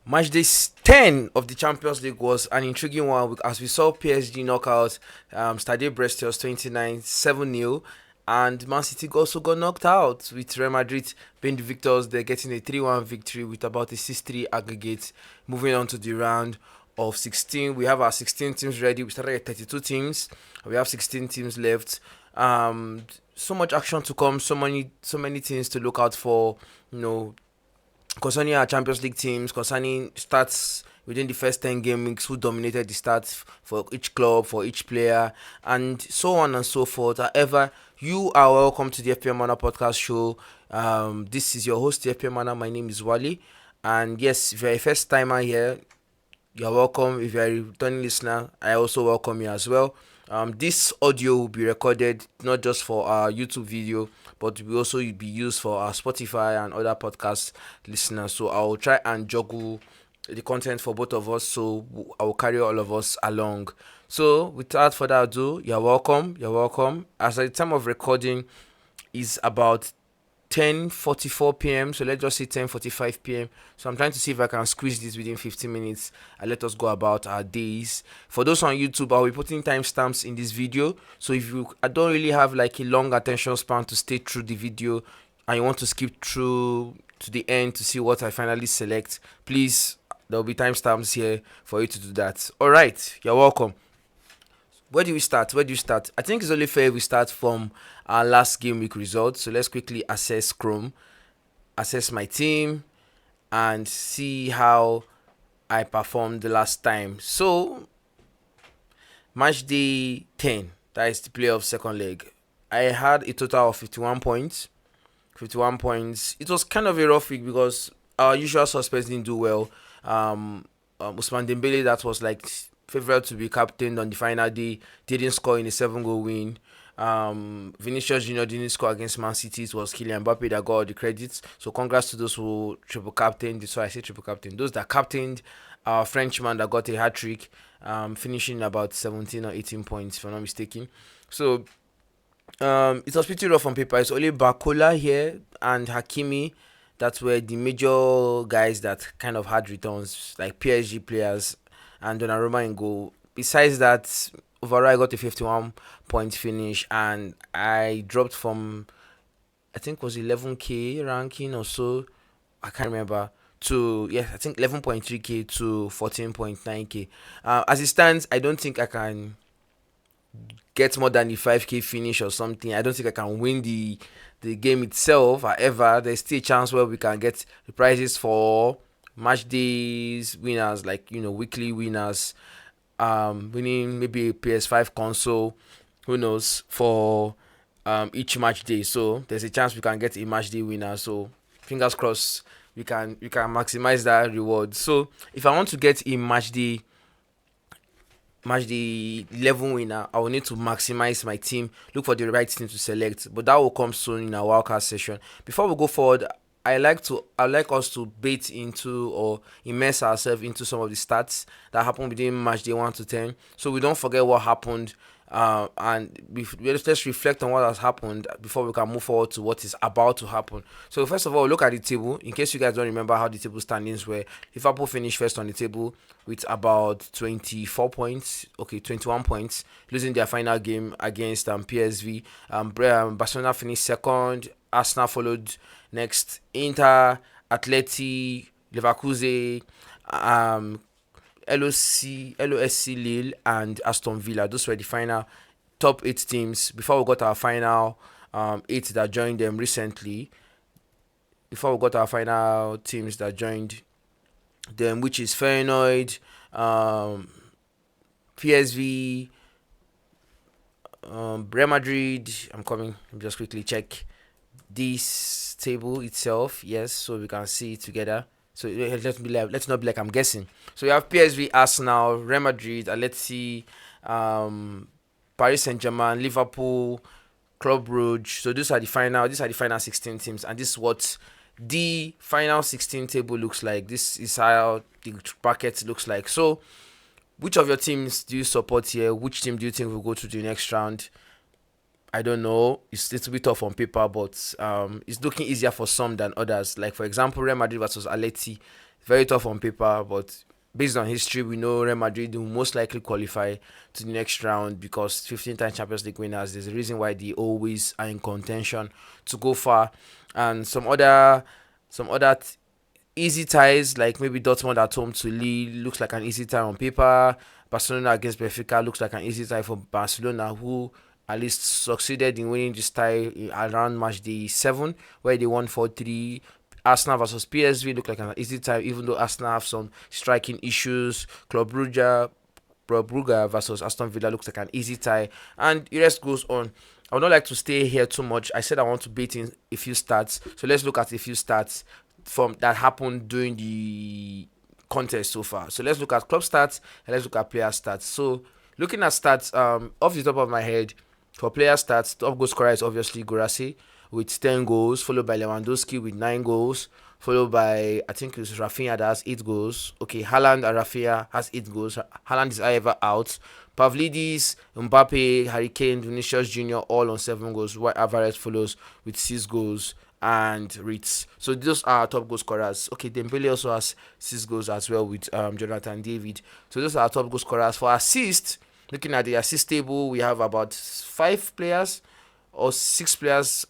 Matchday 10 of the Champions League was an intriguing one as we saw PSG knock out Stade Brest 29 7-0, and Man City also got knocked out with Real Madrid being the victors. They're getting a 3-1 victory with about a 6-3 aggregate. Moving on to the round of 16, we have our 16 teams ready. We started at 32 teams. We have 16 teams left. So much action to come. So many things to look out for. You know, concerning our Champions League teams, concerning stats within the first 10 game weeks, who dominated the stats for each club, for each player, and so on and so forth. However, you are welcome to the FPM Mana podcast show. This is your host, the FPM Mana. My name is Wally. And yes, if you're a first timer here, you're welcome. If you're a returning listener, I also welcome you as well. This audio will be recorded not just for our YouTube video, but will also be used for our Spotify and other podcast listeners. So I'll try and juggle the content for both of us. So I will carry all of us along. So without further ado, you're welcome. You're welcome. As at the time of recording is about 10:44 p.m. So let's just say 10:45 p.m. So I'm trying to see if I can squeeze this within 15 minutes and let us go about our days. For those on YouTube, I'll be putting timestamps in this video. So if I don't really have like a long attention span to stay through the video and you want to skip through to the end to see what I finally select, please, there'll be timestamps here for you to do that. All right, you're welcome. Where do we start? I think it's only fair we start from our last game week results. So let's quickly assess Chrome, assess my team, and see how I performed the last time. So, match day 10, that is the playoff second leg. I had a total of 51 points. 51 points. It was kind of a rough week because our usual suspects didn't do well. Ousmane Dembele, that was like favorite to be captained on the final day, didn't score in a 7-goal win. Vinicius Junior didn't score against Man City. It was Kylian Mbappe that got all the credits. So congrats to those who triple captained. So I say triple captain. Those that captained our Frenchman that got a hat trick, finishing about 17 or 18 points if I'm not mistaken. So it was pretty rough on paper. It's only Bakola here and Hakimi that were the major guys that kind of had returns, like PSG players and Donnarumma in goal. Besides that, overall I got a 51 point finish and I dropped from, I think it was 11k ranking or so, I can't remember, to, yeah, I think 11.3k to 14.9k. As it stands, I don't think I can get more than the 5k finish or something. I don't think I can win the game itself. However, there's still a chance where we can get the prizes for match days winners, like weekly winners, winning maybe a PS5 console, who knows, for each match day. So there's a chance we can get a match day winner. So fingers crossed we can maximize that reward. So if I want to get a match day 11 winner, I will need to maximize my team, look for the right team to select, but that will come soon in our wildcard session. Before we go forward, I like us to bait into or immerse ourselves into some of the stats that happened within match day 1 to 10, so we don't forget what happened, let's reflect on what has happened before we can move forward to what is about to happen. So first of all, look at the table. In case you guys don't remember how the table standings were, Liverpool finished first on the table with about 24 points, 21 points, losing their final game against PSV. Barcelona finished second, Arsenal followed next, Inter, Atleti, Leverkusen, LOSC Lille, and Aston Villa. Those were the final top 8 teams before we got our final 8 that joined them recently. Before we got our final teams that joined them, which is Feyenoord, PSV, Real Madrid. Let me just quickly check this table itself. Yes, so we can see it together. So let's not be like I'm guessing. So we have PSV, Arsenal, Real Madrid, Atleti, Paris Saint-Germain, Liverpool, Club Brugge. So these are the final 16 teams, and this is what the final 16 table looks like. This is how the bracket looks like. So which of your teams do you support here? Which team do you think will go to the next round? I don't know. It's a little bit tough on paper, but it's looking easier for some than others. Like, for example, Real Madrid versus Atleti. Very tough on paper, but based on history, we know Real Madrid will most likely qualify to the next round because 15-time Champions League winners. There's a reason why they always are in contention to go far, and some other easy ties like maybe Dortmund at home to Lille looks like an easy tie on paper. Barcelona against Benfica looks like an easy tie for Barcelona, who at least succeeded in winning this tie around match day 7, where they won 4-3. Arsenal versus PSV look like an easy tie, even though Arsenal have some striking issues. Club Brugge versus Aston Villa looks like an easy tie, and the rest goes on. I would not like to stay here too much. I said I want to bait in a few stats, so let's look at a few stats from that happened during the contest so far. So let's look at club stats and let's look at player stats. So looking at stats, off the top of my head, for player stats, top goal scorer is obviously Gurasi with 10 goals, followed by Lewandowski with 9 goals, followed by I think it's Rafinha that has 8 goals. Okay, Haaland and Rafinha has 8 goals. Haaland is however out. Pavlidis, Mbappe, Harry Kane, Vinicius Jr. all on 7 goals, while Alvarez follows with 6 goals and Ritz. So those are our top goal scorers. Okay, Dembele also has 6 goals as well with Jonathan David. So those are our top goal scorers. For assist, looking at the assist table, we have about 5 players or 6 players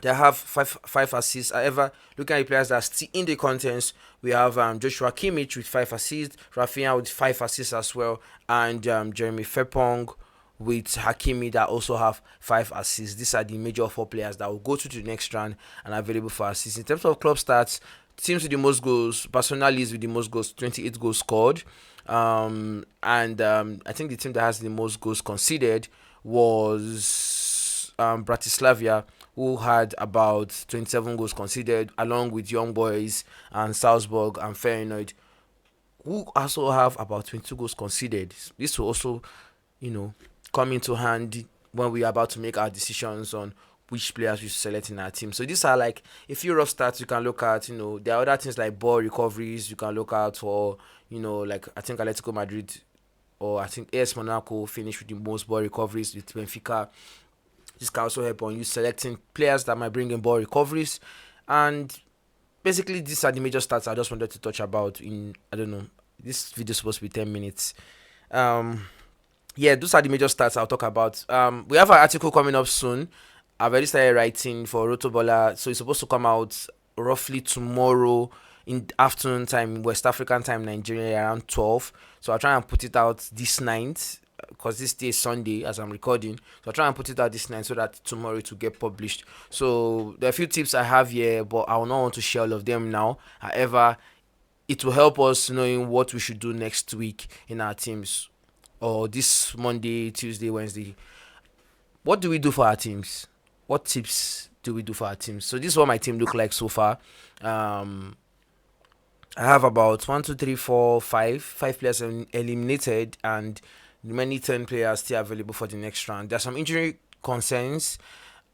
that have five assists. However, looking at the players that are still in the contents, we have Joshua Kimmich with 5 assists, Rafinha with 5 assists as well, and Jeremy Frimpong with Hakimi that also have 5 assists. These are the major 4 players that will go to the next round and are available for assists. In terms of club stats, teams with the most goals, Barcelona leads with the most goals, 28 goals scored. I think the team that has the most goals conceded was Bratislava, who had about 27 goals conceded, along with Young Boys and Salzburg and Feyenoord, who also have about 22 goals conceded. This will also, come into hand when we are about to make our decisions on which players we should select in our team. So these are like a few rough stats you can look at. There are other things like ball recoveries you can look out for. Like I think Atletico Madrid or I think AS Monaco finished with the most ball recoveries with Benfica. This can also help on you selecting players that might bring in ball recoveries. And basically, these are the major stats I just wanted to touch about this video is supposed to be 10 minutes. Those are the major stats I'll talk about. We have an article coming up soon. I've already started writing for Rotobola, so it's supposed to come out roughly tomorrow in afternoon time, West African time, Nigeria, around 12. So I'll try and put it out this night, because this day is Sunday as I'm recording. So I'll try and put it out this night so that tomorrow it will get published. So there are a few tips I have here, but I will not want to share all of them now. However, it will help us knowing what we should do next week in our teams, or this Monday, Tuesday, Wednesday. What do we do for our teams? What tips do we do for our teams? So this is what my team look like so far. I have about 1, 2, 3, 4, 5 players eliminated, and the remaining 10 players still available for the next round. There are some injury concerns,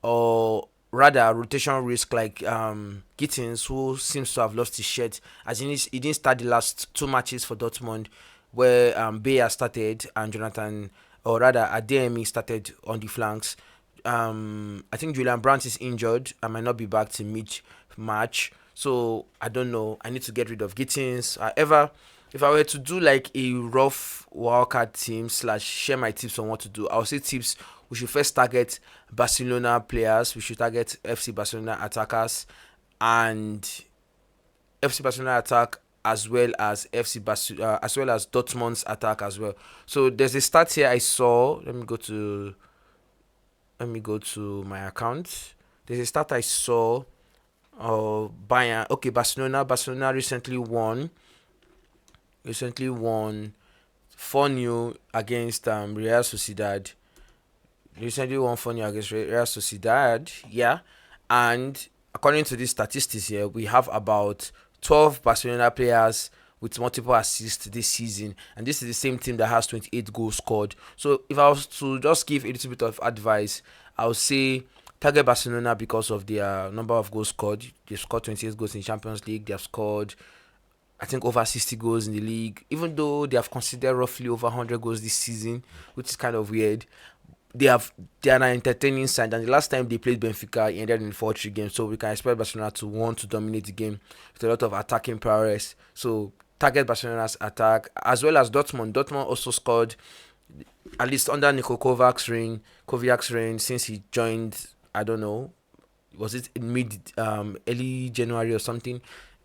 or rather rotation risk, like Gittins, who seems to have lost his shirt as he didn't start the last 2 matches for Dortmund, where Bayer started and Adeyemi started on the flanks. I think Julian Brandt is injured and might not be back to mid-match. So I don't know. I need to get rid of Gittins. However, if I were to do like a rough wildcard team / share my tips on what to do, I would say tips: we should first target Barcelona players. We should target FC Barcelona attackers and FC Barcelona attack, as well as as well as Dortmund's attack as well. So there's a stat here I saw. Let me go to my account. There's a stat I saw. Bayern. Okay, Barcelona recently won 4-0 against Real Sociedad. Yeah. And according to these statistics here, we have about 12 Barcelona players with multiple assists this season, and this is the same team that has 28 goals scored. So if I was to just give a little bit of advice, I would say target Barcelona because of their number of goals scored. They've scored 28 goals in Champions League. They have scored, I think, over 60 goals in the league, even though they have conceded roughly over 100 goals this season, which is kind of weird. they have they are an entertaining side, and the last time they played Benfica, it ended in 4-3 games. So we can expect Barcelona to want to dominate the game with a lot of attacking prowess. So target Barcelona's attack as well as Dortmund. Dortmund also scored at least under Niko Kovac's reign since he joined. I don't know, was it in mid early January or something,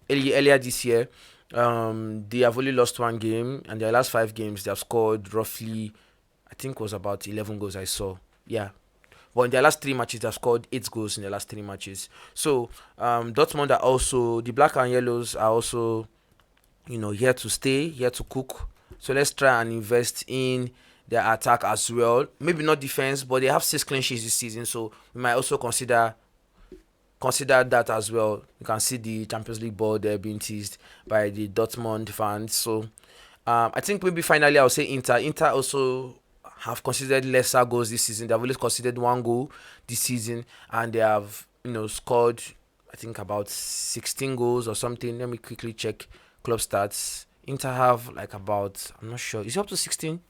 earlier this year. They have only lost one game, and their last 5 games they have scored roughly, I think was about 11 goals. I saw, yeah. But in their last 3 matches, they have scored 8 goals in their last 3 matches. So Dortmund are also, the black and yellows are also, here to stay, here to cook. So let's try and invest in their attack as well. Maybe not defense, but they have 6 clean sheets this season, so we might also consider that as well. You can see the Champions League board there being teased by the Dortmund fans. So I think maybe finally I'll say Inter. Inter also have considered lesser goals this season. They've only considered 1 goal this season, and they have scored, I think, about 16 goals or something. Let me quickly check club stats. Inter have like about, I'm not sure, is it up to 16?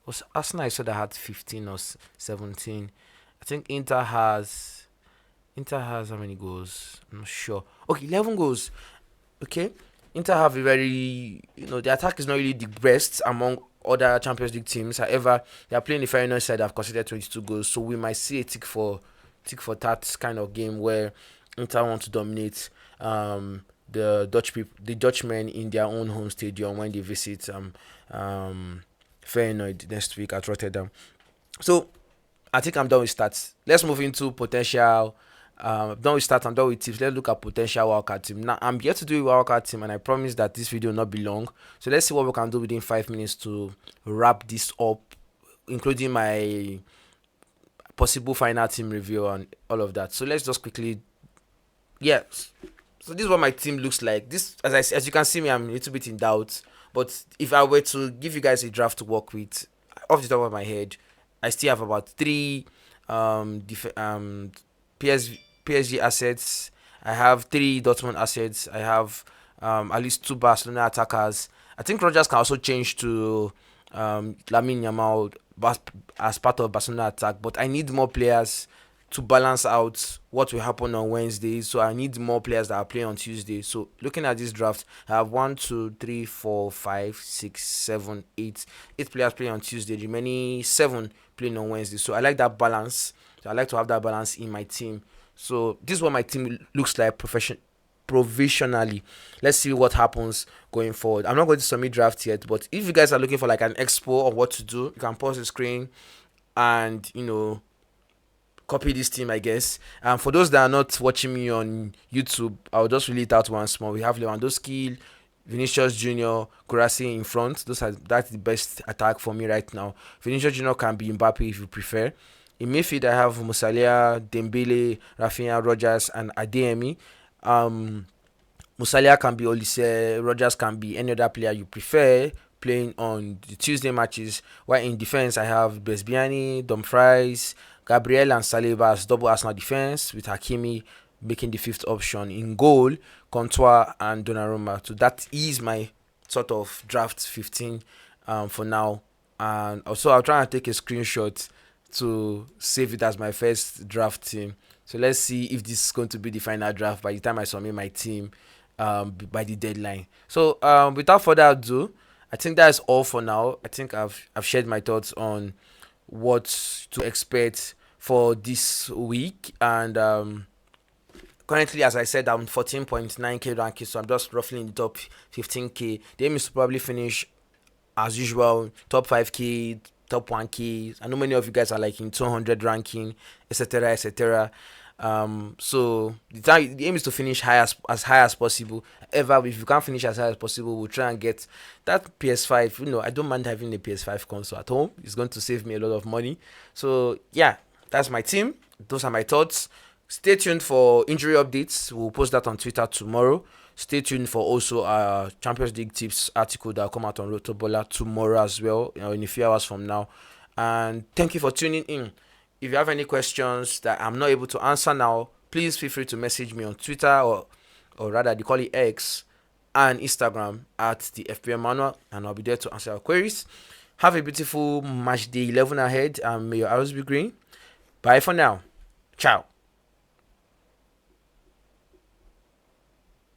Was Arsenal, I saw that had 15 or 17. I think Inter has how many goals? I'm not sure. Okay, 11 goals. Okay. Inter have a very, the attack is not really the best among other Champions League teams. However, they are playing the Feyenoord side that have considered 22 goals. So we might see a tick for that kind of game where Inter want to dominate the Dutchmen in their own home stadium when they visit Feyenoord next week at Rotterdam. So I think I'm done with stats. Let's move into potential. Done with stats. I'm done with tips. Let's look at potential wildcard team. Now I'm here to do a wildcard team, and I promise that this video will not be long. So let's see what we can do within 5 minutes to wrap this up, including my possible final team review and all of that. So let's just quickly, yes. So this is what my team looks like. This, as you can see me, I'm a little bit in doubt. But if I were to give you guys a draft to work with, off the top of my head, I still have about 3 PSG assets. I have 3 Dortmund assets. I have at least 2 Barcelona attackers. I think Rogers can also change to Lamine Yamal as part of Barcelona attack, but I need more players to balance out what will happen on Wednesday. So I need more players that are playing on Tuesday. So looking at this draft, I have 1, 2, 3, 4, 5, 6, 7, 8 players playing on Tuesday. The remaining 7 playing on Wednesday. So I like that balance. So I like to have that balance in my team. So this is what my team looks like provisionally. Let's see what happens going forward. I'm not going to submit draft yet, but if you guys are looking for like an expo of what to do, you can pause the screen and copy this team, I guess. For those that are not watching me on YouTube, I'll just read it out once more. We have Lewandowski, Vinicius Junior, Guirassy in front. That's the best attack for me right now. Vinicius Junior can be Mbappe if you prefer. In midfield, I have Musalia, Dembele, Rafinha, Rogers, and Adeyemi. Musalia can be Olise, Rogers can be any other player you prefer playing on the Tuesday matches. While in defense, I have Besbiani, Dumfries, Gabriel, and Saliba as double Arsenal defense, with Hakimi making the 5th option. In goal, Courtois and Donnarumma. So that is my sort of draft 15 for now. And also, I'll try and take a screenshot to save it as my first draft team. So let's see if this is going to be the final draft by the time I submit my team by the deadline. So without further ado, I think that's all for now. I think I've shared my thoughts on what to expect for this week, and currently, as I said, I'm 14.9k ranking, so I'm just roughly in the top 15k. The aim is to probably finish as usual top 5k, top 1k. I know many of you guys are like in 200 ranking, etc., etc. So the aim is to finish as high as possible. However, if you can't finish as high as possible, we'll try and get that PS5. I don't mind having a PS5 console at home. It's going to save me a lot of money. So yeah, that's my team. Those are my thoughts. Stay tuned for injury updates. We'll post that on Twitter tomorrow. Stay tuned for also our Champions League tips article that will come out on Rotobola tomorrow as well, in a few hours from now. And thank you for tuning in. If you have any questions that I'm not able to answer now, please feel free to message me on Twitter or rather they call it X and Instagram at the FPM Manual, and I'll be there to answer your queries. Have a beautiful match day 11 ahead, and may your arrows be green. Bye for now. Ciao.